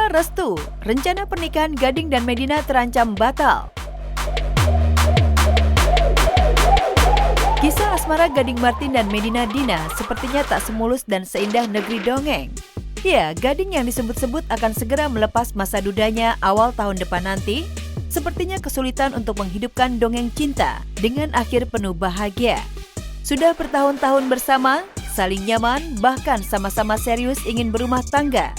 Mama restu, rencana pernikahan Gading dan Medina terancam batal. Kisah asmara Gading Martin dan Medina Dina sepertinya tak semulus dan seindah negeri dongeng. Ya, Gading yang disebut-sebut akan segera melepas masa dudanya awal tahun depan nanti, sepertinya kesulitan untuk menghidupkan dongeng cinta dengan akhir penuh bahagia. Sudah bertahun-tahun bersama, saling nyaman, bahkan sama-sama serius ingin berumah tangga.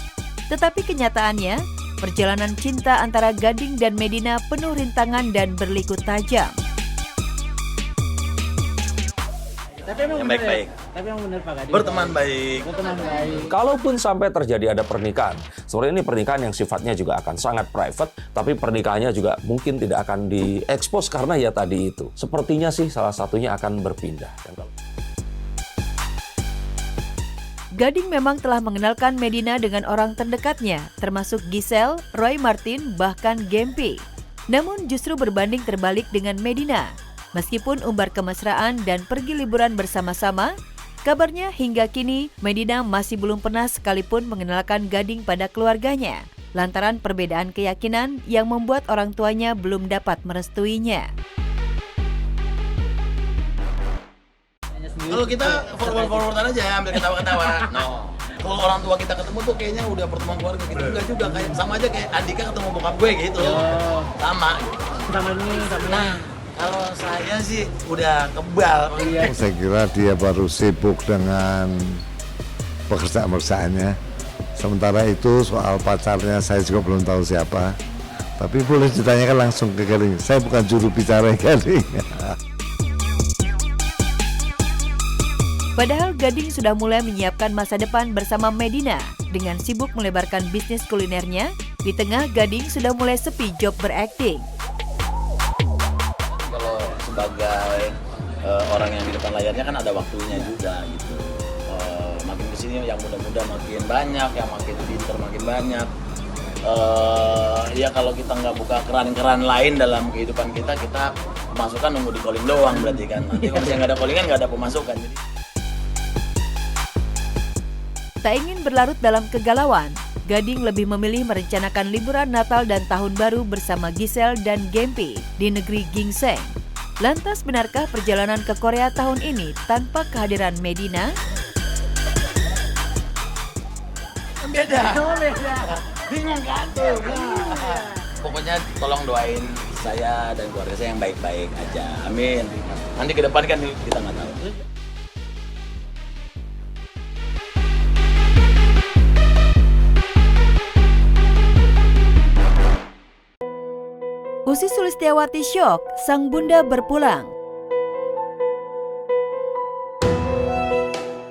Tetapi kenyataannya, perjalanan cinta antara Gading dan Medina penuh rintangan dan berliku tajam. Tapi emang baik-baik. Tapi emang benar Pak Gading. Berteman baik. Kalaupun sampai terjadi ada pernikahan, sebenarnya ini pernikahan yang sifatnya juga akan sangat private, tapi pernikahannya juga mungkin tidak akan diekspos karena ya tadi itu. Sepertinya sih salah satunya akan berpindah. Gading memang telah mengenalkan Medina dengan orang terdekatnya, termasuk Giselle, Roy Martin, bahkan Gempi. Namun justru berbanding terbalik dengan Medina. Meskipun umbar kemesraan dan pergi liburan bersama-sama, kabarnya hingga kini Medina masih belum pernah sekalipun mengenalkan Gading pada keluarganya, lantaran perbedaan keyakinan yang membuat orang tuanya belum dapat merestuinya. Kalau kita forward-forwardan aja, ambil ketawa-ketawa. No. Kalau orang tua kita ketemu tuh kayaknya udah pertemuan keluarga gitu. Enggak juga, kayak sama aja kayak Andika ketemu bokap gue gitu. Sama. Nah, kalau saya sih udah kebal. Saya kira dia baru sibuk dengan pekerjaan-pekerjaannya. Sementara itu soal pacarnya saya juga belum tahu siapa. Tapi boleh ditanyakan langsung ke Gading. Saya bukan juru bicara Gading. Padahal Gading sudah mulai menyiapkan masa depan bersama Medina dengan sibuk melebarkan bisnis kulinernya. Di tengah Gading sudah mulai sepi job berakting. Kalau sebagai orang yang di depan layarnya kan ada waktunya juga gitu. Makin kesini yang muda-muda makin banyak, yang makin pintar makin banyak. Ya kalau kita nggak buka keran-keran lain dalam kehidupan kita pemasukan nunggu di calling doang berarti kan. Nanti kalau misalnya nggak ada callingan nggak ada pemasukan. Jadi Tak ingin berlarut dalam kegalauan, Gading lebih memilih merencanakan liburan Natal dan Tahun Baru bersama Giselle dan Gempi di negeri Gingseng. Lantas benarkah perjalanan ke Korea tahun ini tanpa kehadiran Medina? beda. Bingung kan tuh. Pokoknya tolong doain saya dan keluarga saya yang baik-baik aja. Amin. Nanti ke depan kan kita nggak tahu. Usi Sulistiawati syok, sang bunda berpulang.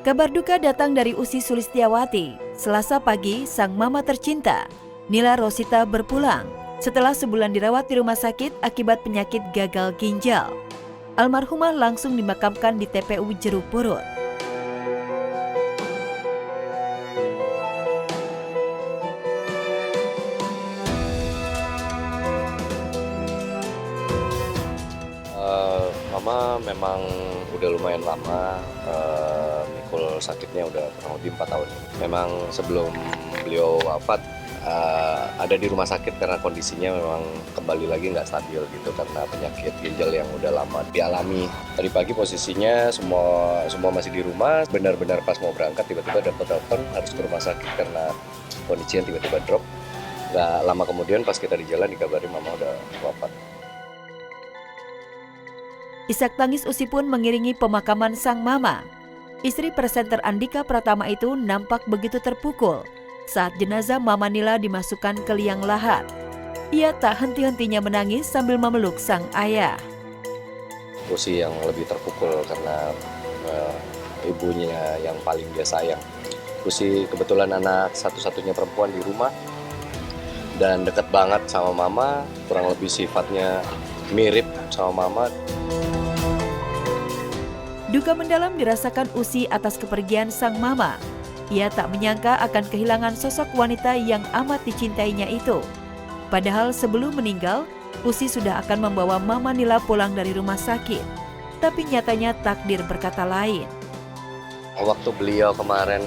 Kabar duka datang dari Usi Sulistiawati. Selasa pagi, sang mama tercinta, Nila Rosita berpulang setelah sebulan dirawat di rumah sakit akibat penyakit gagal ginjal. Almarhumah langsung dimakamkan di TPU Jeruk Purut. Mama memang udah lumayan lama, mikul sakitnya udah kurang lebih 4 tahun. Memang sebelum beliau wafat, ada di rumah sakit karena kondisinya memang kembali lagi nggak stabil gitu karena penyakit ginjal yang udah lama dialami. Tadi pagi posisinya semua masih di rumah, benar-benar pas mau berangkat tiba-tiba dapat telepon harus ke rumah sakit karena kondisinya tiba-tiba drop. Nggak lama kemudian pas kita di jalan dikabarin mama udah wafat. Isak tangis Usi pun mengiringi pemakaman sang mama. Istri presenter Andika Pratama itu nampak begitu terpukul saat jenazah Mama Nila dimasukkan ke liang lahat. Ia tak henti-hentinya menangis sambil memeluk sang ayah. Usi yang lebih terpukul karena ibunya yang paling dia sayang. Usi kebetulan anak satu-satunya perempuan di rumah dan dekat banget sama mama, kurang lebih sifatnya mirip sama mama. Duka mendalam dirasakan Usi atas kepergian sang mama. Ia tak menyangka akan kehilangan sosok wanita yang amat dicintainya itu. Padahal sebelum meninggal, Usi sudah akan membawa Mama Nila pulang dari rumah sakit. Tapi nyatanya takdir berkata lain. Waktu beliau kemarin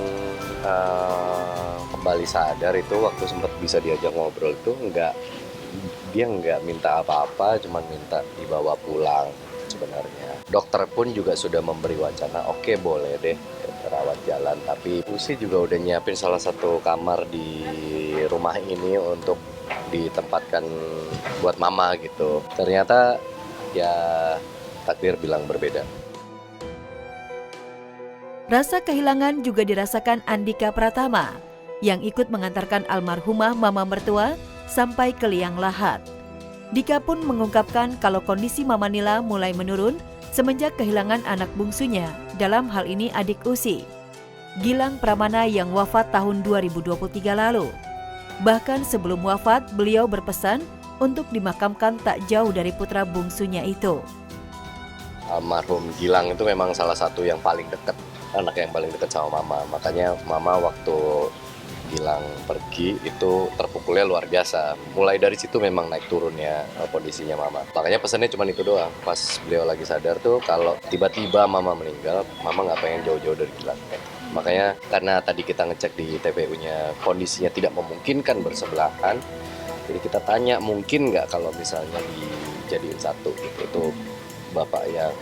kembali sadar itu, waktu sempat bisa diajak ngobrol itu dia nggak minta apa-apa, cuman minta dibawa pulang sebenarnya. Dokter pun juga sudah memberi wacana, oke boleh deh rawat jalan, tapi Usi juga udah nyiapin salah satu kamar di rumah ini untuk ditempatkan buat mama gitu. Ternyata ya takdir bilang berbeda. Rasa kehilangan juga dirasakan Andika Pratama yang ikut mengantarkan almarhumah mama mertua sampai ke liang lahat. Dika pun mengungkapkan kalau kondisi Mama Nila mulai menurun semenjak kehilangan anak bungsunya, dalam hal ini adik Usi, Gilang Pramana yang wafat tahun 2023 lalu. Bahkan sebelum wafat, beliau berpesan untuk dimakamkan tak jauh dari putra bungsunya itu. Almarhum Gilang itu memang salah satu yang paling dekat, anak yang paling dekat sama mama. Makanya mama waktu Gilang pergi itu terpukulnya luar biasa. Mulai dari situ memang naik turunnya kondisinya mama. Makanya pesannya cuma itu doang. Pas beliau lagi sadar tuh, kalau tiba-tiba mama meninggal, mama nggak pengen jauh-jauh dari Gilang. Makanya karena tadi kita ngecek di TPU-nya kondisinya tidak memungkinkan bersebelahan, jadi kita tanya mungkin nggak kalau misalnya dijadiin satu gitu. Itu bapak yang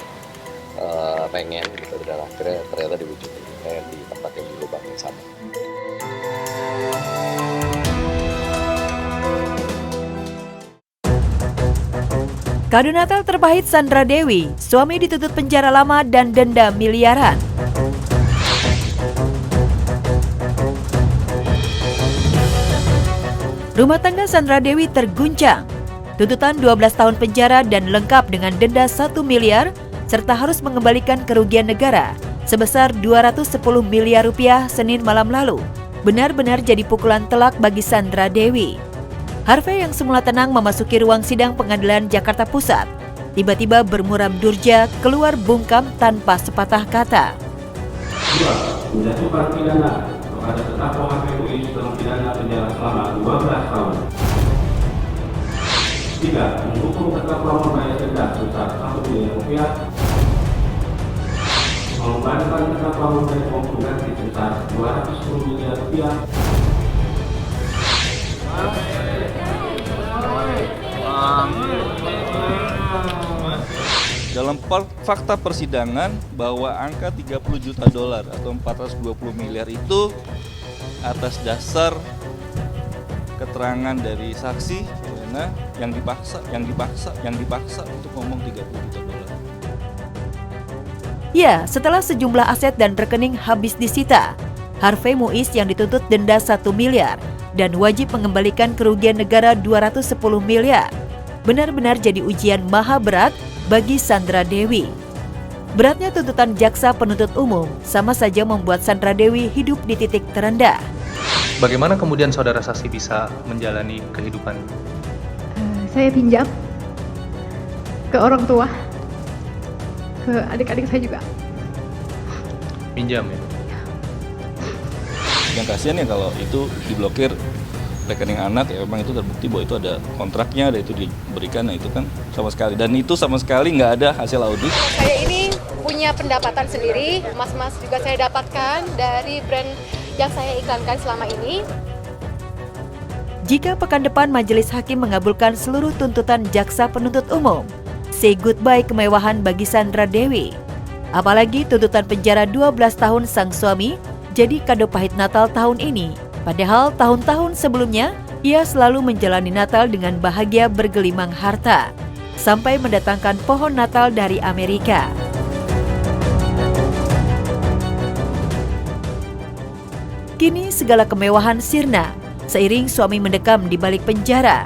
pengen gitu, dan akhirnya ternyata diwujudin di tempat yang di lubang yang sama. Kado Natal terpahit Sandra Dewi, suami dituntut penjara lama dan denda miliaran. Rumah tangga Sandra Dewi terguncang. Tuntutan 12 tahun penjara dan lengkap dengan denda 1 miliar serta harus mengembalikan kerugian negara sebesar 210 miliar rupiah Senin malam lalu benar-benar jadi pukulan telak bagi Sandra Dewi. Harvey yang semula tenang memasuki ruang sidang pengadilan Jakarta Pusat tiba-tiba bermuram durja keluar bungkam tanpa sepatah kata. 2. Menjatuhkan pidana kepada terdakwa Harvey Muiz dalam pidana penjara selama 12 tahun. 3. Menghukum terdakwa membayar denda sebesar 1 miliar rupiah. Mengembalikan terdakwa membayar uang pengganti sebesar 210 miliar rupiah. Dalam fakta persidangan bahwa angka 30 juta dolar atau 420 miliar itu atas dasar keterangan dari saksi yang dipaksa untuk ngomong 30 juta dolar. Ya, setelah sejumlah aset dan rekening habis disita, Harvey Muiz yang dituntut denda 1 miliar dan wajib mengembalikan kerugian negara 210 miliar benar-benar jadi ujian maha berat bagi Sandra Dewi. Beratnya tuntutan jaksa penuntut umum sama saja membuat Sandra Dewi hidup di titik terendah. Bagaimana kemudian saudara saksi bisa menjalani kehidupan? Saya pinjam ke orang tua, ke adik-adik saya juga. Pinjam ya? Yang kasihan ya kalau itu diblokir rekening anak, ya memang itu terbukti bahwa itu ada kontraknya, ada itu diberikan, nah itu kan sama sekali, dan itu sama sekali nggak ada hasil audit. Saya ini punya pendapatan sendiri, emas-emas juga saya dapatkan dari brand yang saya iklankan selama ini. Jika pekan depan majelis hakim mengabulkan seluruh tuntutan jaksa penuntut umum, say goodbye kemewahan bagi Sandra Dewi. Apalagi tuntutan penjara 12 tahun sang suami jadi kado pahit Natal tahun ini. Padahal tahun-tahun sebelumnya, ia selalu menjalani Natal dengan bahagia bergelimang harta, sampai mendatangkan pohon Natal dari Amerika. Kini segala kemewahan sirna, seiring suami mendekam di balik penjara,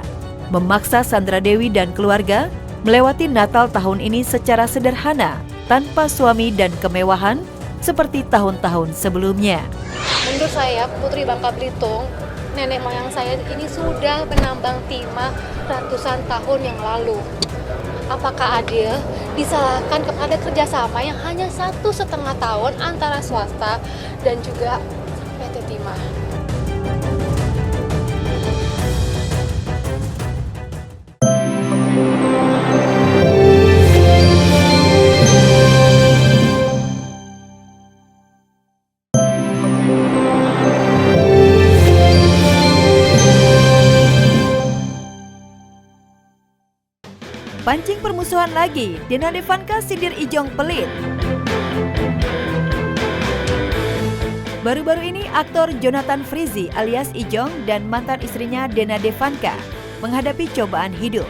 memaksa Sandra Dewi dan keluarga melewati Natal tahun ini secara sederhana, tanpa suami dan kemewahan seperti tahun-tahun sebelumnya. Menurut saya, Putri Bangka Belitung, nenek moyang saya ini sudah menambang timah ratusan tahun yang lalu. Apakah adil disalahkan kepada kerjasama yang hanya 1,5 tahun antara swasta dan juga PT Timah? Pancing permusuhan lagi, Dena Devanka sindir Ijong pelit. Baru-baru ini aktor Jonathan Frizzy alias Ijong dan mantan istrinya Dena Devanka menghadapi cobaan hidup.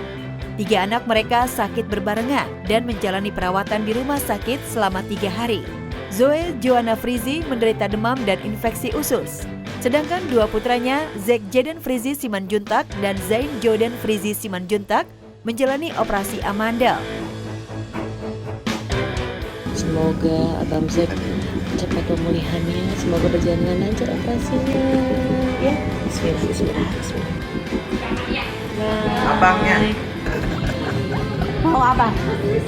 3 anak mereka sakit berbarengan dan menjalani perawatan di rumah sakit selama 3 hari. Zoe Joanna Frizzy menderita demam dan infeksi usus. Sedangkan 2 putranya, Zack Jaden Frizzy Simanjuntak dan Zain Jordan Frizzy Simanjuntak menjalani operasi amandel. Semoga Abang Zack cepat pemulihannya, semoga berjalan dengan lancar operasinya. Ya, bismillah. Abangnya. Mau apa?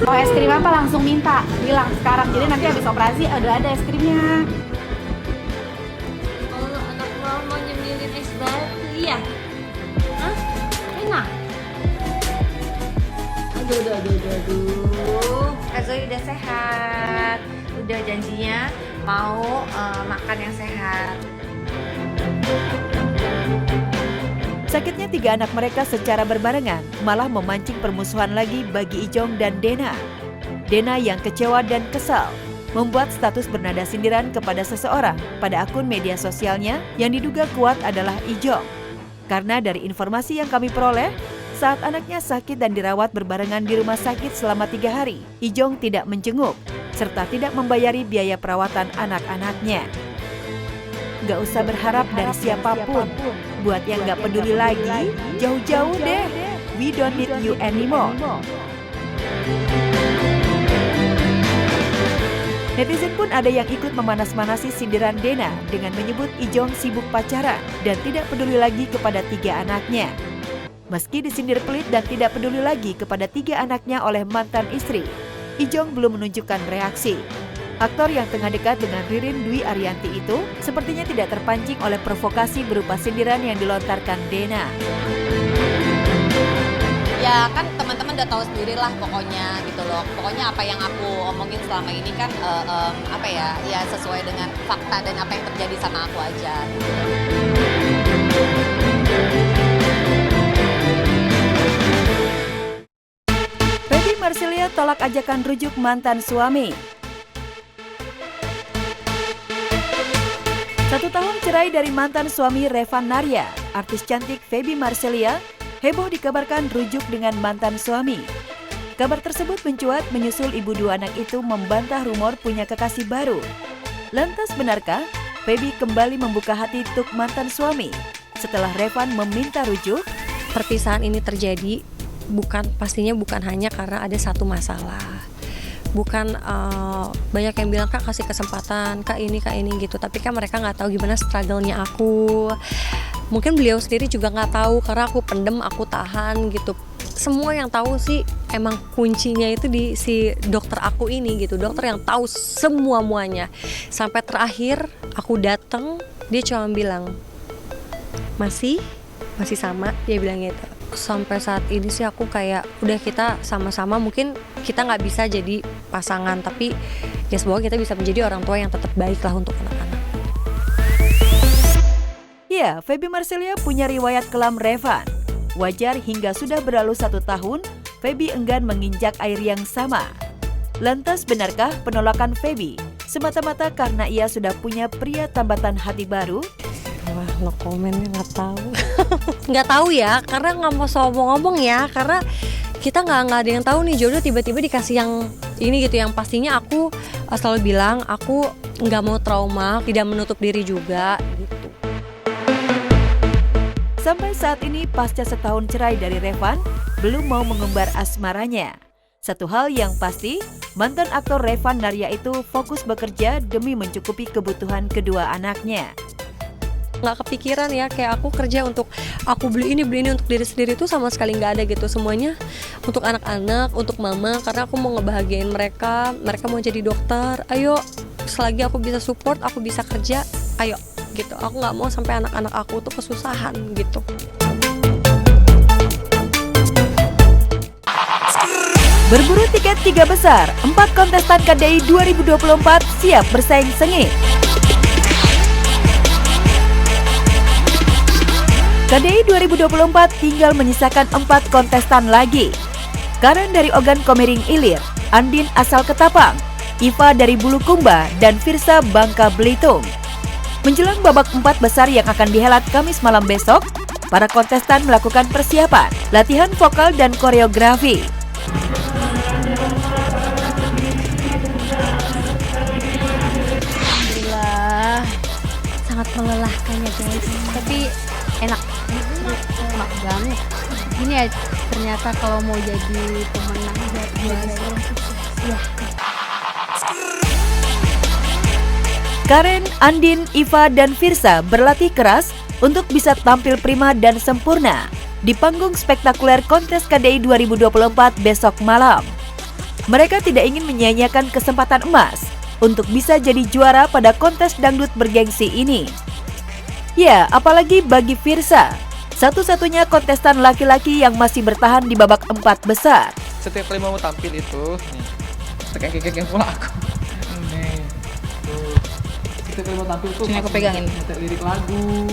Mau es krim apa langsung minta, bilang sekarang. Jadi nanti habis operasi udah ada es krimnya. Kalau anak mau nyemilin es batu, iya. Hah? Enak. Aduh. Kak Zoe udah sehat, udah janjinya mau makan yang sehat. Sakitnya 3 anak mereka secara berbarengan malah memancing permusuhan lagi bagi Ijong dan Dena. Dena yang kecewa dan kesal membuat status bernada sindiran kepada seseorang pada akun media sosialnya yang diduga kuat adalah Ijong. Karena dari informasi yang kami peroleh, saat anaknya sakit dan dirawat berbarengan di rumah sakit selama 3 hari, Ijong tidak menjenguk serta tidak membayari biaya perawatan anak-anaknya. Gak usah berharap dari siapapun. Buat yang gak peduli lagi, jauh-jauh deh. We don't need you anymore. Netizen pun ada yang ikut memanas-manasi sindiran Dena dengan menyebut Ijong sibuk pacaran dan tidak peduli lagi kepada 3 anaknya. Meski disindir pelit dan tidak peduli lagi kepada 3 anaknya oleh mantan istri, Ijong belum menunjukkan reaksi. Aktor yang tengah dekat dengan Ririn Dwi Ariyanti itu sepertinya tidak terpancing oleh provokasi berupa sindiran yang dilontarkan Dena. Ya kan teman-teman udah tahu sendiri lah pokoknya gitu loh. Pokoknya apa yang aku omongin selama ini kan ya sesuai dengan fakta dan apa yang terjadi sama aku aja. Feby Marsilia tolak ajakan rujuk mantan suami. 1 tahun cerai dari mantan suami Revan Narya, artis cantik Feby Marsilia heboh dikabarkan rujuk dengan mantan suami. Kabar tersebut mencuat menyusul ibu 2 anak itu membantah rumor punya kekasih baru. Lantas benarkah Feby kembali membuka hati untuk mantan suami setelah Revan meminta rujuk? Perpisahan ini terjadi pastinya bukan hanya karena ada satu masalah. Bukan banyak yang bilang kak kasih kesempatan, kak ini gitu. Tapi kan mereka nggak tahu gimana struggle-nya aku. Mungkin beliau sendiri juga nggak tahu karena aku pendem, aku tahan gitu. Semua yang tahu sih emang kuncinya itu di si dokter aku ini gitu. Dokter yang tahu semuanya. Sampai terakhir aku datang, dia cuma bilang masih sama, dia bilang gitu. Sampai saat ini sih aku kayak udah kita sama-sama, mungkin kita nggak bisa jadi pasangan, tapi ya semoga kita bisa menjadi orang tua yang tetap baik lah untuk anak-anak. Ya, Feby Marsilia punya riwayat kelam Revan. Wajar hingga sudah berlalu 1 tahun, Feby enggan menginjak air yang sama. Lantas benarkah penolakan Feby semata-mata karena ia sudah punya pria tambatan hati baru? Wah, no comment, nggak tahu. Nggak tahu ya, karena nggak mau ngomong ya, karena kita nggak ada yang tahu nih jodoh tiba-tiba dikasih yang ini gitu. Yang pastinya aku selalu bilang aku nggak mau trauma, tidak menutup diri juga gitu. Sampai saat ini pasca setahun cerai dari Revan, belum mau mengembar asmaranya. Satu hal yang pasti, mantan aktor Revan Narya itu fokus bekerja demi mencukupi kebutuhan kedua anaknya. Nggak kepikiran ya, kayak aku kerja untuk aku beli ini untuk diri sendiri tuh sama sekali nggak ada gitu. Semuanya untuk anak-anak, untuk mama, karena aku mau ngebahagiain mereka mau jadi dokter. Ayo, selagi aku bisa support, aku bisa kerja, ayo gitu. Aku nggak mau sampai anak-anak aku tuh kesusahan gitu. Berburu tiket 3 besar, 4 kontestan KDI 2024 siap bersaing sengit. KDI 2024 tinggal menyisakan 4 kontestan lagi. Karen dari Ogan Komering Ilir, Andin asal Ketapang, Iva dari Bulukumba, dan Firsa Bangka Belitung. Menjelang babak 4 besar yang akan dihelat Kamis malam besok, para kontestan melakukan persiapan, latihan vokal dan koreografi. Alhamdulillah, sangat melelahkan ya guys, tapi enak banget. Ini ya ternyata kalau mau jadi pemenang juara ya. Karen, Andin, Iva, dan Firsa berlatih keras untuk bisa tampil prima dan sempurna di panggung spektakuler kontes KDI 2024 besok malam. Mereka tidak ingin menyia-nyiakan kesempatan emas untuk bisa jadi juara pada kontes dangdut bergengsi ini. Ya, apalagi bagi Firsa, satu-satunya kontestan laki-laki yang masih bertahan di babak 4 besar. Setiap kali mau tampil itu, nih, kekek yang pula aku. Nih, tuh. Setiap kali mau tampil tuh, Sini aku pegangin. Lirik lagu.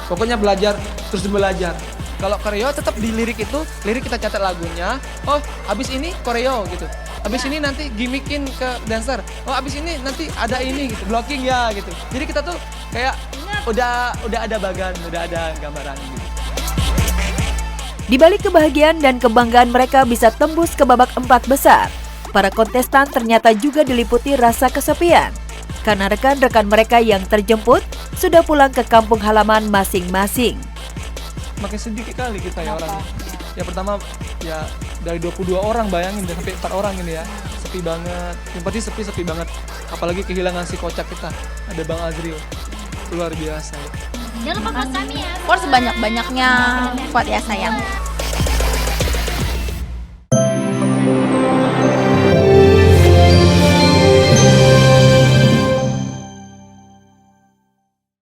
Pokoknya belajar, terus belajar. Kalau koreo tetap di lirik itu, lirik kita catat lagunya. Oh, abis ini koreo gitu. Abis ini nanti gimmickin ke dancer. Oh, abis ini nanti ada ini gitu, blocking ya gitu. Jadi kita tuh kayak udah ada bagan, udah ada gambaran gitu. Di balik kebahagiaan dan kebanggaan mereka bisa tembus ke babak 4 besar, para kontestan ternyata juga diliputi rasa kesepian karena rekan-rekan mereka yang terjemput sudah pulang ke kampung halaman masing-masing. Makin sedikit kali kita ya orang. Ya pertama ya dari 22 orang bayangin sampai 4 orang ini ya. Sepi banget. Yang pasti sepi banget. Apalagi kehilangan si kocak kita. Ada Bang Azril. Luar biasa ya. Jangan lupa kami ya. Sebanyak-banyaknya kuat ya sayang.